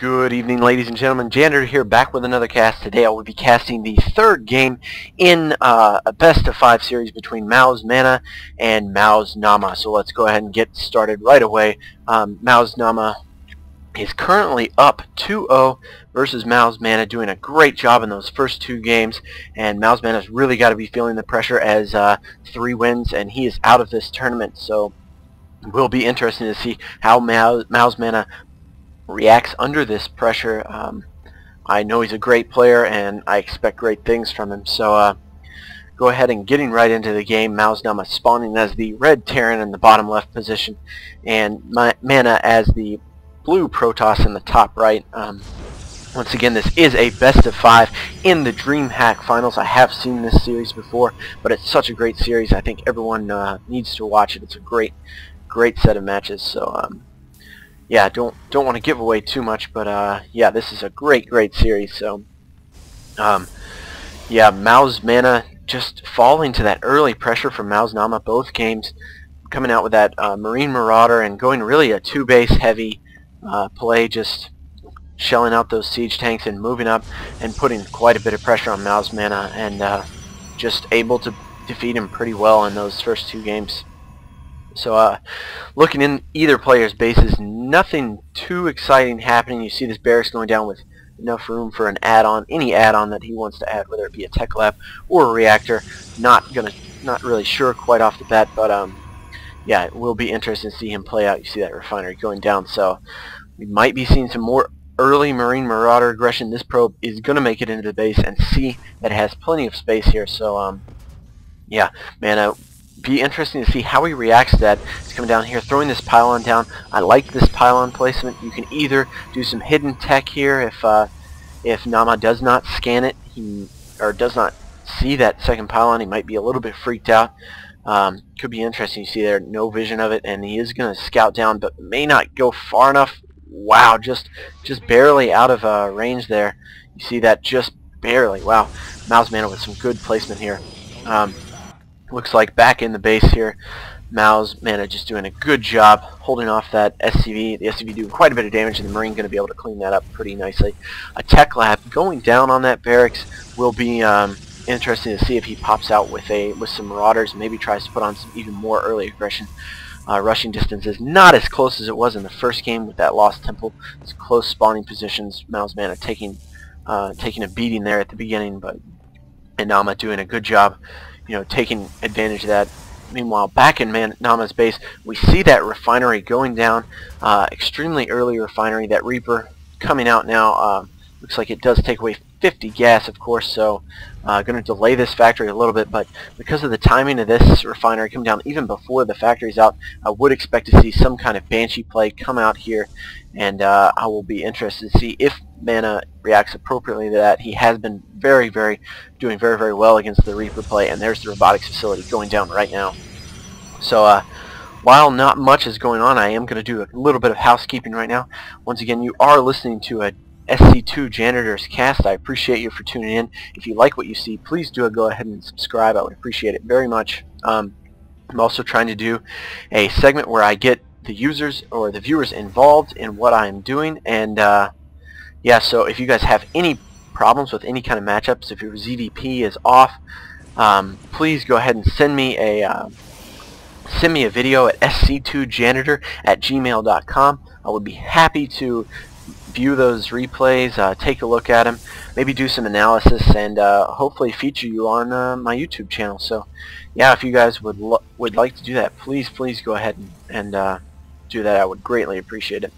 Good evening, ladies and gentlemen. Janitor here, back with another cast. Today I will be casting the third game in a best-of-5 series between MouzMaNa and MouzNamma. So let's go ahead and get started right away. MouzNamma is currently up 2-0 versus MouzMaNa, doing a great job in those first two games. And MouzMaNa's really got to be feeling the pressure as 3 wins, and he is out of this tournament. So it will be interesting to see how MouzMaNa reacts under this pressure. I know he's a great player and I expect great things from him, so go ahead and getting right into the game. MouzNamma spawning as the red Terran in the bottom left position, and MaNa as the blue Protoss in the top right. Once again, this is a best-of-5 in the DreamHack Finals. I have seen this series before, but it's such a great series. I think everyone needs to watch it. It's a great set of matches. So yeah, don't want to give away too much, but yeah, this is a great series. So yeah, MouzMaNa just falling to that early pressure from MouzNamma both games, coming out with that Marine Marauder and going really a 2-base heavy play, just shelling out those siege tanks and moving up and putting quite a bit of pressure on MouzMaNa, and just able to defeat him pretty well in those first two games. So looking in either player's bases, nothing too exciting happening. You see this barracks going down with enough room for an add-on, any add-on that he wants to add, whether it be a tech lab or a reactor. Not really sure quite off the bat, but yeah, it will be interesting to see him play out. You see that refinery going down, so we might be seeing some more early Marine Marauder aggression. This probe is going to make it into the base and see that it has plenty of space here. So yeah, MaNa, be interesting to see how he reacts to that. He's coming down here, throwing this pylon down. I like this pylon placement. You can either do some hidden tech here if Namma does not scan it, or does not see that second pylon. He might be a little bit freaked out. Could be interesting. You see there, no vision of it, and he is going to scout down, but may not go far enough. Wow, just barely out of range there. You see that, just barely. Wow, MouzMaNa with some good placement here. Looks like back in the base here, MouzMaNa just doing a good job holding off that SCV. The SCV doing quite a bit of damage, and the Marine going to be able to clean that up pretty nicely. A tech lab going down on that barracks will be interesting to see if he pops out with some Marauders, maybe tries to put on some even more early aggression. Rushing distance is not as close as it was in the first game with that Lost Temple. It's close spawning positions. MouzMaNa taking a beating there at the beginning, and Namma doing a good job, you know, taking advantage of that. Meanwhile, back in Namma's base, we see that refinery going down, extremely early refinery. That Reaper coming out now. Looks like it does take away 50 gas, of course, so going to delay this factory a little bit, but because of the timing of this refinery coming down even before the factory's out, I would expect to see some kind of Banshee play come out here, and I will be interested to see if MaNa reacts appropriately to that. He has been doing very well against the Reaper play, and there's the robotics facility going down right now. So while not much is going on, I am going to do a little bit of housekeeping right now. Once again, you are listening to a SC2 Janitor's Cast. I appreciate you for tuning in. If you like what you see, please do go ahead and subscribe. I would appreciate it very much. I'm also trying to do a segment where I get the users or the viewers involved in what I'm doing, and yeah, so if you guys have any problems with any kind of matchups, if your ZVP is off, please go ahead and send me a video at sc2janitor@gmail.com. I would be happy to view those replays, take a look at them, maybe do some analysis, and hopefully feature you on my YouTube channel. So yeah, if you guys would like to do that, please go ahead and do that. I would greatly appreciate it.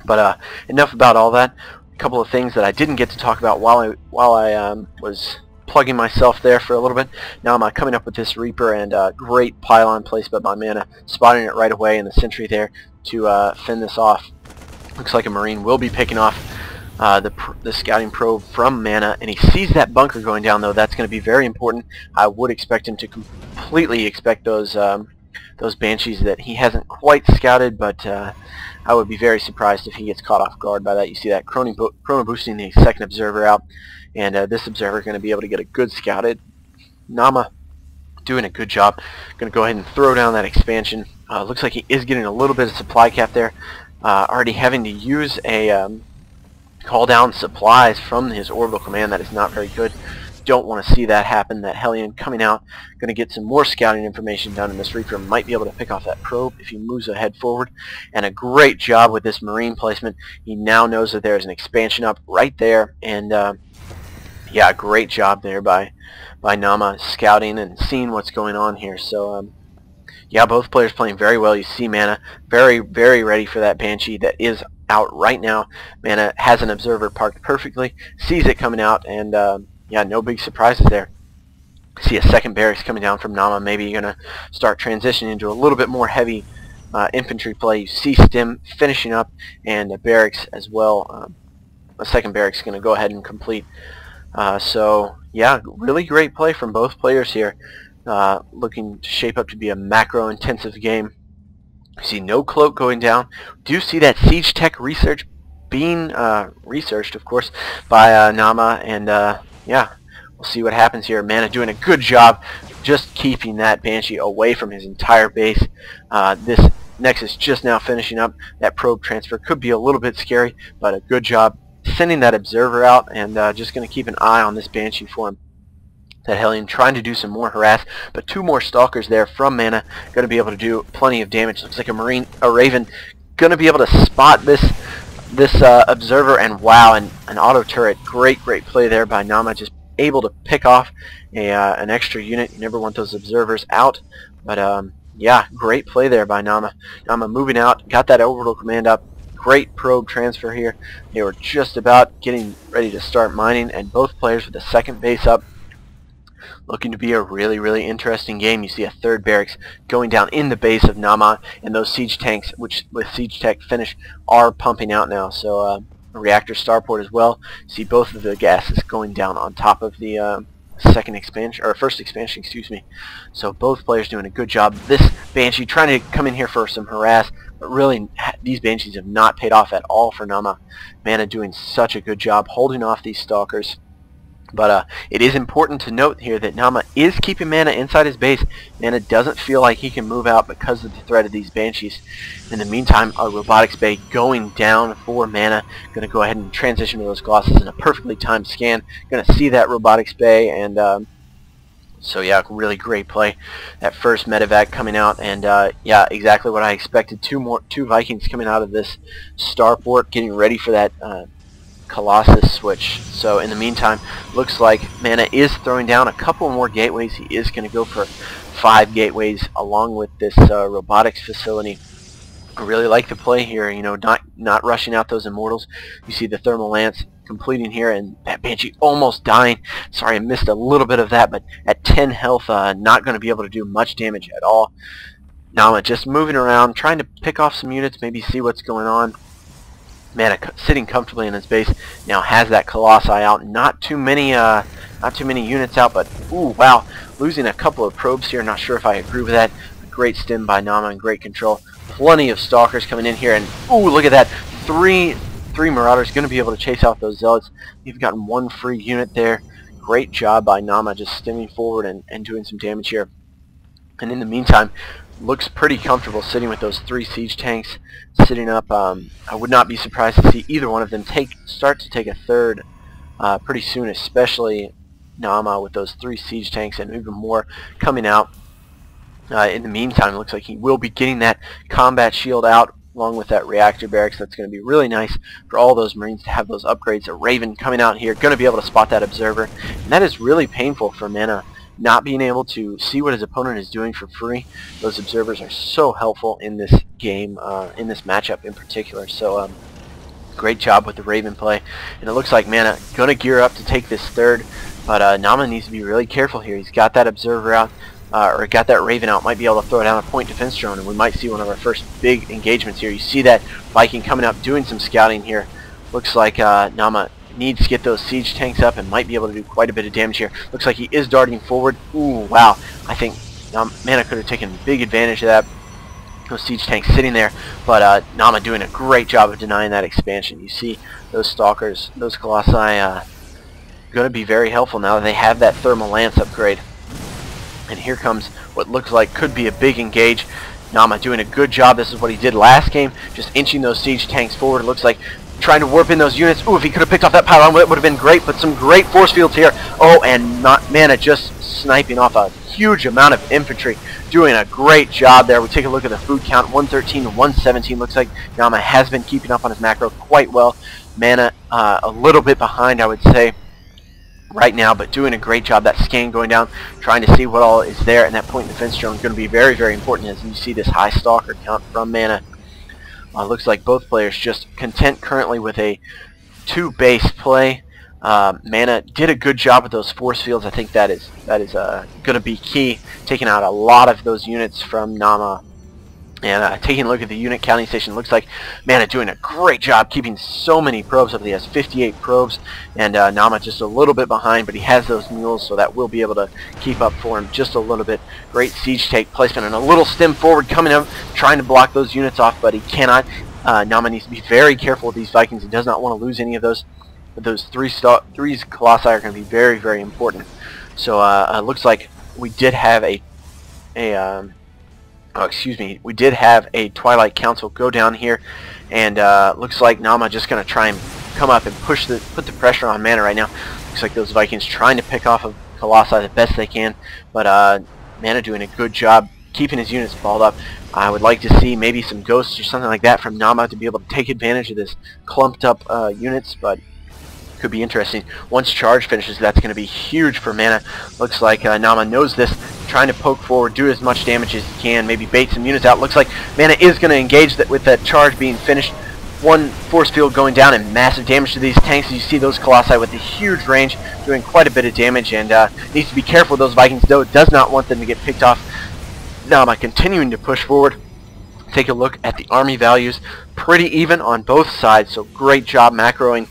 But enough about all that. A couple of things that I didn't get to talk about while I was plugging myself there for a little bit. Now I'm coming up with this Reaper, and great pylon placement by MaNa, spotting it right away in the sentry there to fend this off. Looks like a Marine will be picking off the scouting probe from MaNa, and he sees that bunker going down, though. That's going to be very important. I would expect him to completely expect those Banshees that he hasn't quite scouted, but I would be very surprised if he gets caught off guard by that. You see that chrono boosting the second observer out, and this observer is going to be able to get a good scouted. Namma doing a good job. Going to go ahead and throw down that expansion. Looks like he is getting a little bit of supply cap there. Already having to use a call down supplies from his orbital command. That is not very good. Don't want to see that happen. That Hellion coming out, going to get some more scouting information down in this Reaper. Might be able to pick off that probe if he moves ahead forward. And a great job with this Marine placement. He now knows that there's an expansion up right there. And yeah, great job there by Namma, scouting and seeing what's going on here. So yeah, both players playing very well. You see MaNa very, very ready for that Banshee that is out right now. MaNa has an observer parked perfectly, sees it coming out, and yeah, no big surprises there. See a second barracks coming down from Namma. Maybe you're going to start transitioning into a little bit more heavy infantry play. You see Stim finishing up, and a barracks as well. A second barracks going to go ahead and complete. So yeah, really great play from both players here. Looking to shape up to be a macro intensive game. You see no cloak going down. Do see that siege tech research being researched, of course, by Namma, and yeah, we'll see what happens here. MaNa doing a good job just keeping that Banshee away from his entire base. This Nexus just now finishing up. That probe transfer could be a little bit scary, but a good job sending that observer out, and just going to keep an eye on this Banshee for him. That Hellion trying to do some more harass, but two more Stalkers there from MaNa going to be able to do plenty of damage. Looks like a Raven going to be able to spot this observer, and wow, an auto turret. Great play there by Namma, just able to pick off an extra unit. You never want those observers out, but yeah, great play there by Namma. Namma moving out, got that orbital command up. Great probe transfer here. They were just about getting ready to start mining, and both players with the second base up. Looking to be a really, really interesting game. You see a third barracks going down in the base of Namma, and those siege tanks, which with siege tech finish, are pumping out now. So a reactor starport as well. See both of the gases going down on top of the second expansion, or first expansion, excuse me. So both players doing a good job. This Banshee trying to come in here for some harass, but really these Banshees have not paid off at all for Namma. MaNa doing such a good job holding off these Stalkers. But it is important to note here that Namma is keeping MaNa inside his base. MaNa doesn't feel like he can move out because of the threat of these Banshees. In the meantime, our robotics bay going down for MaNa. Going to go ahead and transition to those glosses in a perfectly timed scan. Going to see that robotics bay, and so yeah, really great play. That first medevac coming out, and yeah, exactly what I expected. Two Vikings coming out of this starport, getting ready for that Colossus switch. So in the meantime, looks like MaNa is throwing down a couple more gateways. He is going to go for 5 gateways along with this robotics facility. I really like the play here, you know, not rushing out those immortals. You see the thermal lance completing here, and that Banshee almost dying. Sorry, I missed a little bit of that, but at 10 health, not going to be able to do much damage at all. Namma just moving around, trying to pick off some units, maybe see what's going on. MaNa sitting comfortably in his base now has that Colossi out. Not too many units out, but ooh, wow, losing a couple of probes here. Not sure if I agree with that. Great stim by Namma and great control. Plenty of Stalkers coming in here, and ooh, look at that. Three Marauders going to be able to chase out those Zealots. We've gotten 1 free unit there. Great job by Namma just stimming forward and doing some damage here. And in the meantime, looks pretty comfortable sitting with those 3 siege tanks sitting up. I would not be surprised to see either one of them start to take a third pretty soon, especially Namma with those 3 siege tanks and even more coming out. In the meantime, it looks like he will be getting that combat shield out along with that reactor barracks. That's going to be really nice for all those Marines to have those upgrades. A Raven coming out here, going to be able to spot that observer, and that is really painful for MaNa. Not being able to see what his opponent is doing for free. Those observers are so helpful in this game, in this matchup in particular. So great job with the Raven play, and it looks like MaNa gonna gear up to take this third, but Namma needs to be really careful here. He's got that observer out, or got that Raven out. Might be able to throw down a point defense drone, and we might see one of our first big engagements here. You see that Viking coming up, doing some scouting here. Looks like Namma needs to get those siege tanks up and might be able to do quite a bit of damage here. Looks like he is darting forward. Ooh, wow. I think MaNa could have taken big advantage of that. Those siege tanks sitting there, but Namma doing a great job of denying that expansion. You see those Stalkers, those Colossi, going to be very helpful now that they have that thermal lance upgrade. And here comes what looks like could be a big engage. Namma doing a good job. This is what he did last game, just inching those siege tanks forward. It looks like trying to warp in those units. Ooh, if he could have picked off that pylon, it would have been great, but some great force fields here. Oh, and MaNa just sniping off a huge amount of infantry, doing a great job there. We take a look at the food count, 113 to 117. Looks like Namma has been keeping up on his macro quite well. MaNa a little bit behind, I would say, right now, but doing a great job. That scan going down, trying to see what all is there, and that point defense drone is going to be very, very important as you see this high stalker count from MaNa. Looks like both players just content currently with a 2 base play. MaNa did a good job with those force fields. I think that is going to be key, taking out a lot of those units from Namma. And taking a look at the unit counting station, looks like MaNa doing a great job keeping so many probes up. He has 58 probes, and Namma just a little bit behind, but he has those mules, so that will be able to keep up for him just a little bit. Great siege take placement and a little stem forward coming up, trying to block those units off, but he cannot. Namma needs to be very careful with these Vikings. He does not want to lose any of those. But those three colossi are going to be very, very important. So looks like we did have we did have a Twilight Council go down here, and looks like Namma just going to try and come up and put the pressure on MaNa right now. Looks like those Vikings trying to pick off of Colossi the best they can, but MaNa doing a good job keeping his units balled up. I would like to see maybe some ghosts or something like that from Namma to be able to take advantage of this clumped up units, but could be interesting. Once charge finishes, that's going to be huge for MaNa. Looks like Namma knows this, trying to poke forward, do as much damage as he can, maybe bait some units out. Looks like MaNa is going to engage that with that charge being finished. One force field going down and massive damage to these tanks. You see those colossi with a huge range doing quite a bit of damage, and needs to be careful with those Vikings, though. Does not want them to get picked off. Namma continuing to push forward. Take a look at the army values. Pretty even on both sides, so great job macroing.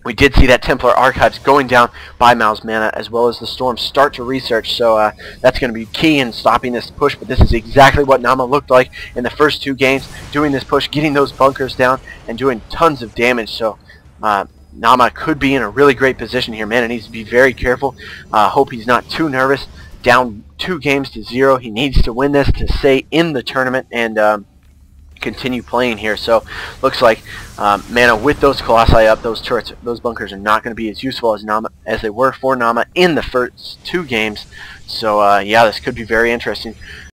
We did see that Templar Archives going down by MouzMaNa, as well as the Storms start to research, so that's going to be key in stopping this push. But this is exactly what Namma looked like in the first 2 games, doing this push, getting those bunkers down, and doing tons of damage. So Namma could be in a really great position here. MaNa needs to be very careful. Hope he's not too nervous. Down 2 games to 0. He needs to win this to stay in the tournament and continue playing here. So looks like MaNa with those colossi up, those turrets, those bunkers are not going to be as useful as they were for Namma in the first 2 games. So yeah, this could be very interesting.